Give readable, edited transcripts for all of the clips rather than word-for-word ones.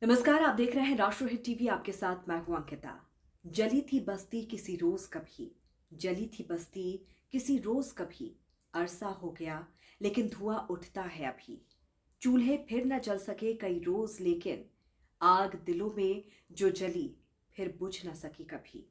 नमस्कार, आप देख रहे हैं राष्ट्रहित टीवी। आपके साथ मैं हूं अंकिता। जली थी बस्ती किसी रोज कभी, जली थी बस्ती किसी रोज कभी। अरसा हो गया लेकिन धुआं उठता है अभी। चूल्हे फिर न जल सके कई रोज, लेकिन आग दिलों में जो जली फिर बुझ न सकी कभी।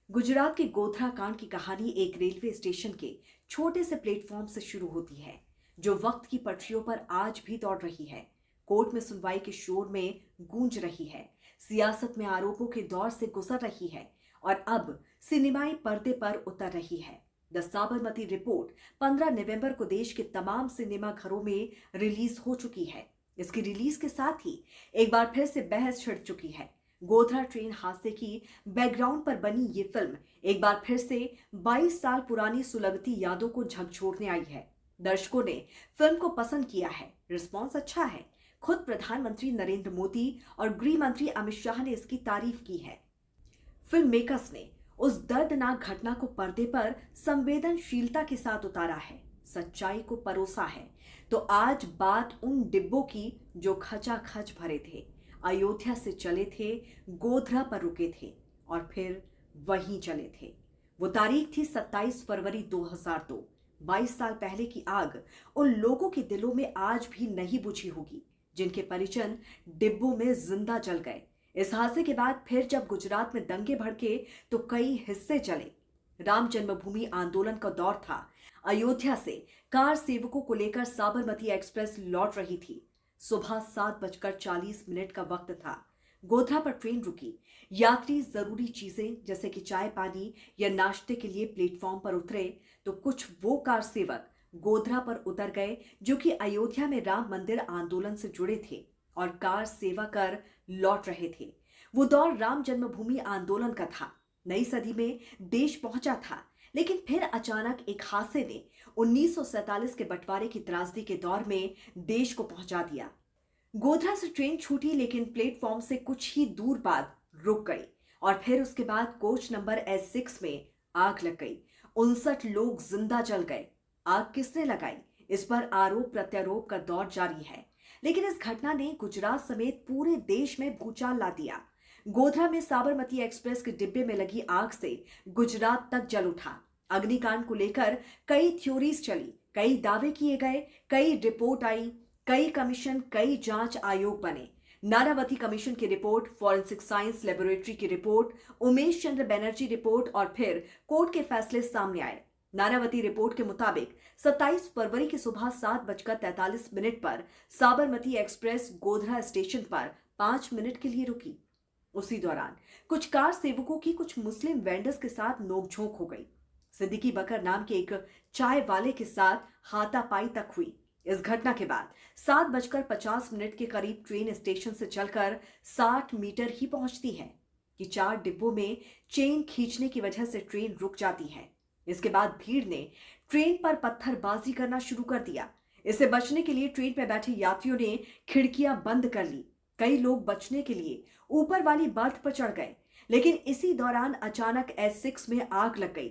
गुजरात के गोधरा कांड की कहानी एक रेलवे स्टेशन के छोटे से प्लेटफॉर्म से शुरू होती है, जो वक्त की पटरियों पर आज भी दौड़ रही है। कोर्ट में सुनवाई के शोर में गूंज रही है, सियासत में आरोपों के दौर से गुजर रही है और अब सिनेमाई पर्दे पर उतर रही है। द साबरमती रिपोर्ट 15 नवंबर को देश के तमाम सिनेमा घरों में रिलीज हो चुकी है। इसकी रिलीज के साथ ही एक बार फिर से बहस छिड़ चुकी है। गोधरा ट्रेन हादसे की बैकग्राउंड पर बनी ये फिल्म एक बार फिर से 22 साल पुरानी सुलगती यादों को झकझोरने आई है। दर्शकों ने फिल्म को पसंद किया है, रिस्पॉन्स अच्छा है। खुद प्रधानमंत्री नरेंद्र मोदी और गृह मंत्री अमित शाह ने इसकी तारीफ की है। फिल्म मेकर्स ने उस दर्दनाक घटना को पर्दे पर संवेदनशीलता के साथ उतारा है, सच्चाई को परोसा है। तो आज बात उन डिब्बों की जो खचाखच भरे थे, अयोध्या से चले थे, गोधरा पर रुके थे और फिर वहीं चले थे। वो तारीख थी 27 फरवरी 2002। 22 साल पहले की आग उन लोगों के दिलों में आज भी नहीं बुझी होगी, जिनके परिजन डिब्बों में जिंदा जल गए। इस हादसे के बाद फिर जब गुजरात में दंगे भड़के तो कई हिस्से चले। राम जन्मभूमि आंदोलन का दौर था। अयोध्या से कार सेवकों को लेकर साबरमती एक्सप्रेस लौट रही थी। सुबह 7:40 का वक्त था। गोधरा पर ट्रेन रुकी। यात्री जरूरी चीजें जैसे कि चाय पानी या नाश्ते के लिए प्लेटफॉर्म पर उतरे तो कुछ वो कार सेवक गोधरा पर उतर गए जो कि अयोध्या में राम मंदिर आंदोलन से जुड़े थे और कार सेवा कर लौट रहे थे। वो दौर राम जन्मभूमि आंदोलन का था। नई सदी में देश पहुंचा था, लेकिन फिर अचानक एक हादसे ने 1947 के बंटवारे की त्रासदी के दौर में देश को पहुंचा दिया। गोधरा से ट्रेन छूटी, लेकिन प्लेटफॉर्म से कुछ ही दूर बाद रुक गई और फिर उसके बाद कोच नंबर S6 में आग लग गई। 59 लोग जिंदा जल गए। आग किसने लगाई, इस पर आरोप प्रत्यारोप का दौर जारी है, लेकिन इस घटना ने गुजरात समेत पूरे देश में भूचाल ला दिया। गोधरा में साबरमती एक्सप्रेस के डिब्बे में लगी आग से गुजरात तक जल उठा। अग्निकांड को लेकर कई थ्योरीज चली, कई दावे किए गए, कई रिपोर्ट आई, कई कमीशन, कई जांच आयोग बने। नानावती कमीशन की रिपोर्ट, फॉरेंसिक साइंस लेबोरेटरी की रिपोर्ट, उमेश चंद्र बनर्जी रिपोर्ट और फिर कोर्ट के फैसले सामने आए। नानावती रिपोर्ट के मुताबिक 27 फरवरी की सुबह 7:43 पर साबरमती एक्सप्रेस गोधरा स्टेशन पर 5 मिनट के लिए रुकी। उसी दौरान कुछ कार सेवकों की कुछ मुस्लिम वेंडर्स के साथ नोकझोंक हो गई। सिद्दीकी बकर नाम के एक चाय वाले के साथ हाथापाई तक हुई। इस घटना के बाद 7:50 के करीब ट्रेन स्टेशन से चलकर 60 मीटर ही पहुंचती है कि 4 डिब्बों में चेन खींचने की वजह से ट्रेन रुक जाती है। इसके बाद भीड़ ने ट्रेन पर पत्थरबाजी करना शुरू कर दिया। इससे बचने के लिए ट्रेन में बैठे यात्रियों ने खिड़कियां बंद कर ली। कई लोग बचने के लिए ऊपर वाली बर्थ पर चढ़ गए, लेकिन इसी दौरान अचानक S6 में आग लग गई।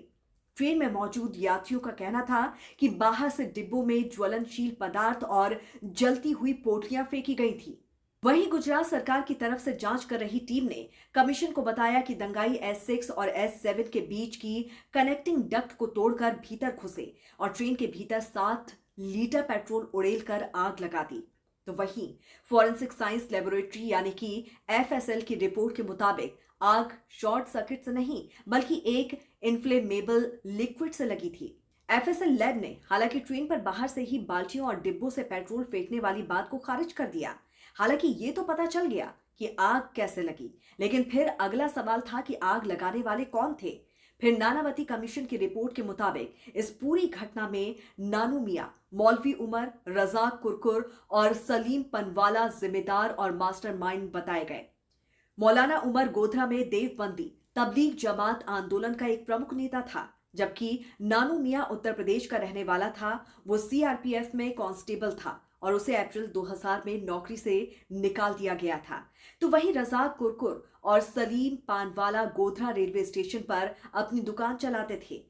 ट्रेन में मौजूद यात्रियों का कहना था कि बाहर से डिब्बों में ज्वलनशील पदार्थ और जलती हुई पोटलियां फेंकी गई थी। वहीं गुजरात सरकार की तरफ से जांच कर रही टीम ने कमीशन को बताया कि दंगाई S6 और S7 के बीच की कनेक्टिंग डक्ट को तोड़कर भीतर घुसे और ट्रेन के भीतर 7 लीटर पेट्रोल उड़ेलकर आग लगा दी। तो वहीं फॉरेंसिक साइंस लेबोरेटरी यानी कि FSL की रिपोर्ट के मुताबिक आग शॉर्ट सर्किट से नहीं बल्कि एक इन्फ्लेमेबल लिक्विड से लगी थी। FSL लैब ने हालांकि ट्रेन पर बाहर से ही बाल्टियों और डिब्बों से पेट्रोल फेंकने वाली बात को खारिज कर दिया। हालांकि ये तो पता चल गया कि आग कैसे लगी, लेकिन फिर अगला सवाल था कि आग लगाने वाले कौन थे। फिर नानावती कमीशन की रिपोर्ट के मुताबिक इस पूरी घटना में नानू मियां, मौलवी उमर, रजाक कुरकुर और सलीम पनवाला जिम्मेदार और मास्टरमाइंड बताए गए। मौलाना उमर गोधरा में देवबंदी तबलीग जमात आंदोलन का एक प्रमुख नेता था, जबकि नानू मियां उत्तर प्रदेश का रहने वाला था। वो CRPF में कांस्टेबल था और उसे अप्रैल 2000 में नौकरी से निकाल दिया गया था। तो वहीं रजाक कुरकुर और सलीम पानवाला गोधरा रेलवे स्टेशन पर अपनी दुकान चलाते थे।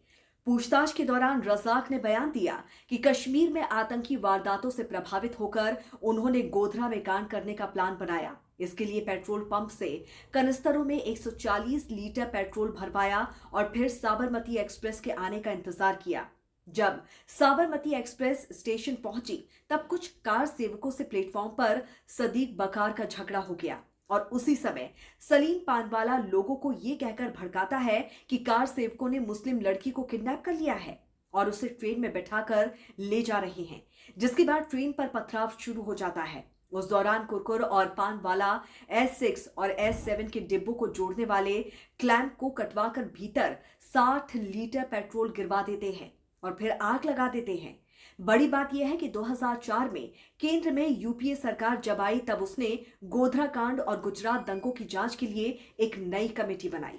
पूछताछ के दौरान रज़ाक ने बयान दिया कि कश्मीर में आतंकी वारदातों से प्रभावित होकर उन्होंने गोधरा में कांड करने का प्लान बनाया। इसके लिए पेट्रोल पंप से कनिस्तरों में 140 लीटर पेट्रोल भरवाया और फिर साबरमती एक्सप्रेस के आने का इंतजार किया। जब साबरमती एक्सप्रेस स्टेशन पहुंची तब कुछ कार सेवकों से प्लेटफॉर्म पर सदीक बकार का झगड़ा हो गया और उसी समय सलीम पानवाला लोगों को यह कहकर भड़काता है कि कार सेवकों ने मुस्लिम लड़की को किडनैप कर लिया है और उसे ट्रेन में बैठाकर ले जा रहे हैं, जिसके बाद ट्रेन पर पथराव शुरू हो जाता है। उस दौरान कुरकुर और पानवाला S6 और S7 के डिब्बों को जोड़ने वाले क्लैंप को कटवाकर भीतर 60 लीटर पेट्रोल गिरवा देते हैं और फिर आग लगा देते हैं। बड़ी बात यह है कि 2004 में केंद्र में यूपीए सरकार जब आई तब उसने गोधरा कांड और गुजरात दंगों की जांच के लिए एक नई कमेटी बनाई।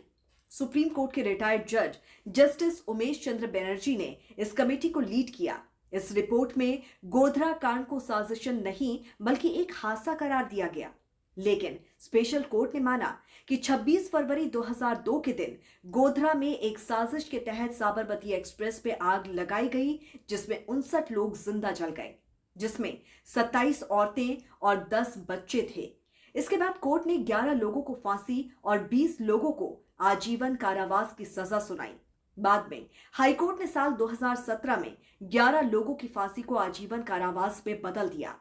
सुप्रीम कोर्ट के रिटायर्ड जज जस्टिस उमेश चंद्र बनर्जी ने इस कमेटी को लीड किया। इस रिपोर्ट में गोधरा कांड को साजिशन नहीं बल्कि एक हादसा करार दिया गया, लेकिन स्पेशल कोर्ट ने माना कि 26 फरवरी 2002 के दिन गोधरा में एक साजिश के तहत साबरमती एक्सप्रेस पे आग लगाई गई, जिसमें 59 लोग जिंदा जल गए, जिसमें 27 औरतें और 10 बच्चे थे। इसके बाद कोर्ट ने 11 लोगों को फांसी और 20 लोगों को आजीवन कारावास की सजा सुनाई। बाद में हाईकोर्ट ने साल 2017 में 11 लोगों की फांसी को आजीवन कारावास में बदल दिया।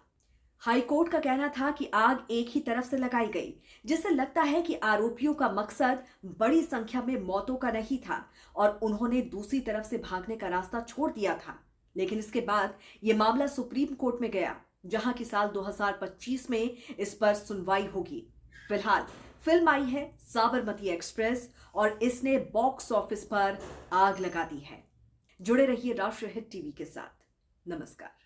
हाईकोर्ट का कहना था कि आग एक ही तरफ से लगाई गई, जिससे लगता है कि आरोपियों का मकसद बड़ी संख्या में मौतों का नहीं था और उन्होंने दूसरी तरफ से भागने का रास्ता छोड़ दिया था। लेकिन इसके बाद यह मामला सुप्रीम कोर्ट में गया, जहां की साल 2025 में इस पर सुनवाई होगी। फिलहाल फिल्म आई है साबरमती एक्सप्रेस और इसने बॉक्स ऑफिस पर आग लगा दी है। जुड़े रहिए राष्ट्रीय हिट टीवी के साथ। नमस्कार।